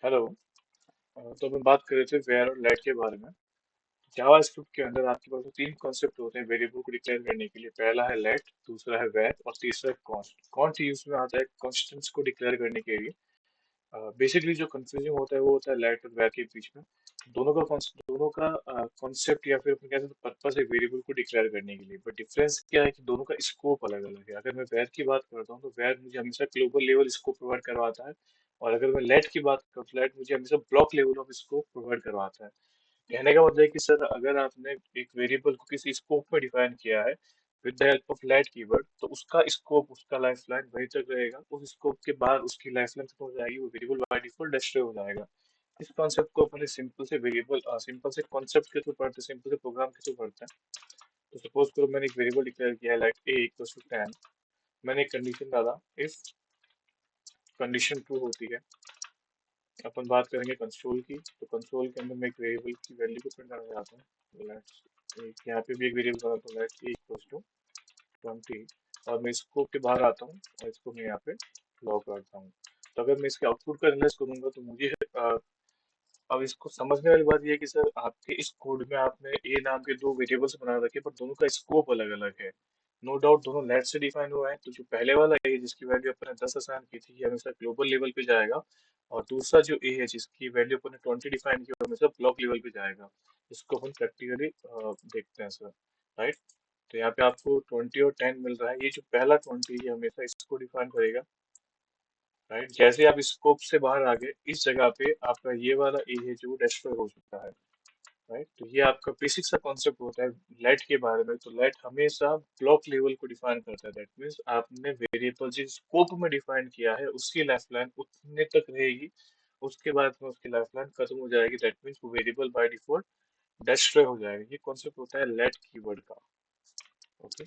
Hello. तो अपन बात कर रहे थे वेयर और लेट के बारे में। जावा स्क्रिप्ट के अंदर आपके पास तो तीन कॉन्सेप्ट होते हैं वेरिएबल को डिक्लेयर करने के लिए। पहला है लेट, दूसरा है वेर और तीसरा है कॉन्स्ट। कॉन्स्ट यूज में आता है कॉन्स्टेंट्स को डिक्लेयर करने के लिए। बेसिकली जो कंफ्यूजिंग होता है वो होता है लेट और वेर के बीच में। दोनों का कॉन्सेप्ट या फिर अपन कह सकते हैं पर्पस है वेरिएबल को डिक्लेयर करने के लिए, बट डिफरेंस क्या है कि दोनों का स्कोप अलग अलग है। अगर मैं वेर की बात करता हूँ तो वेर मुझे हमेशा ग्लोबल लेवल स्कोप प्रोवाइड करवाता है, और अगर मैं लेट की बात करूँ तो लेट मुझे हमेशा block level of scope provide करवाता है। कहने का मतलब है कि सर अगर आपने एक वेरिएबल को किसी स्कोप में डिफाइन किया है with the help of let keyword, तो उसका स्कोप, उसका लाइफ लाइन वहीं तक रहेगा। उस स्कोप के बाद उसकी लाइफ लाइन खत्म हो जाएगी, वो वेरिएबल बाय डिफॉल्ट डिस्ट्रॉय हो जाएगा। इस कॉन्सेप्ट को अपने सिंपल से कॉन्सेप्ट के थ्रू पढ़ते, सिंपल से प्रोग्राम के थ्रू पढ़ते हैं। तो सपोज करो मैंने एक वेरिएबल डिक्लेयर किया है लाइक a इक्वल्स टू 10। मैंने एक कंडीशन डाला, इफ कंडीशन ट्रू होती है। अपन बात करेंगे कंसोल की, तो कंसोल के अंदर मैं एक वेरिएबल की वैल्यू को प्रिंट करना चाहता हूँ। लेट्स एक यहाँ पे भी एक वेरिएबल डालता हूँ, लेट्स a इक्वल्स टू 20। और मैं स्कोप के बाहर आता हूँ और इसको मैं यहाँ पे लॉग करता हूँ। तो अगर मैं इसके आउटपुट का एनालाइज करूंगा तो मुझे अब इसको समझने वाली बात ये है कि सर आपके इस कोड में आपने ए नाम के दो वेरिएबल्स बना रखे, पर दोनों का स्कोप अलग अलग है। नो डाउट दोनों लेट से डिफाइन हुआ है, तो जो पहले वाला ए जिसकी वैल्यू अपने 10 असाइन की थी, ये हमेशा ग्लोबल लेवल पे जाएगा। और दूसरा जो ए है जिसकी वैल्यू अपने 20 डिफाइन की, वो हमेशा ब्लॉक लेवल पे जाएगा। इसको अपन प्रैक्टिकली देखते हैं सर। राइट। तो यहाँ पे आपको 20 और 10 मिल रहा है। ये जो पहला 20 है हमेशा इसको डिफाइन करेगा। राइट। जैसे आप स्कोप से बाहर आ गए, इस जगह पे आपका ये वाला ए है जो डिस्ट्रॉय हो चुका है। राइट। तो ये आपका बेसिक सा कॉन्सेप्ट होता है लेट के बारे में। तो लेट हमेशा ब्लॉक लेवल को डिफाइन करता है। दैट मीन्स आपने वेरिएबल जिस स्कोप में डिफाइन किया है उसकी लाइफ लाइन उतने तक रहेगी। उसके बाद में उसकी लाइफ लाइन खत्म हो जाएगी। दैट मीन्स वो वेरिएबल बाय डिफॉल्ट डिस्ट्रॉय हो जाएगा। ये कॉन्सेप्ट होता है लेट कीवर्ड का। ओके।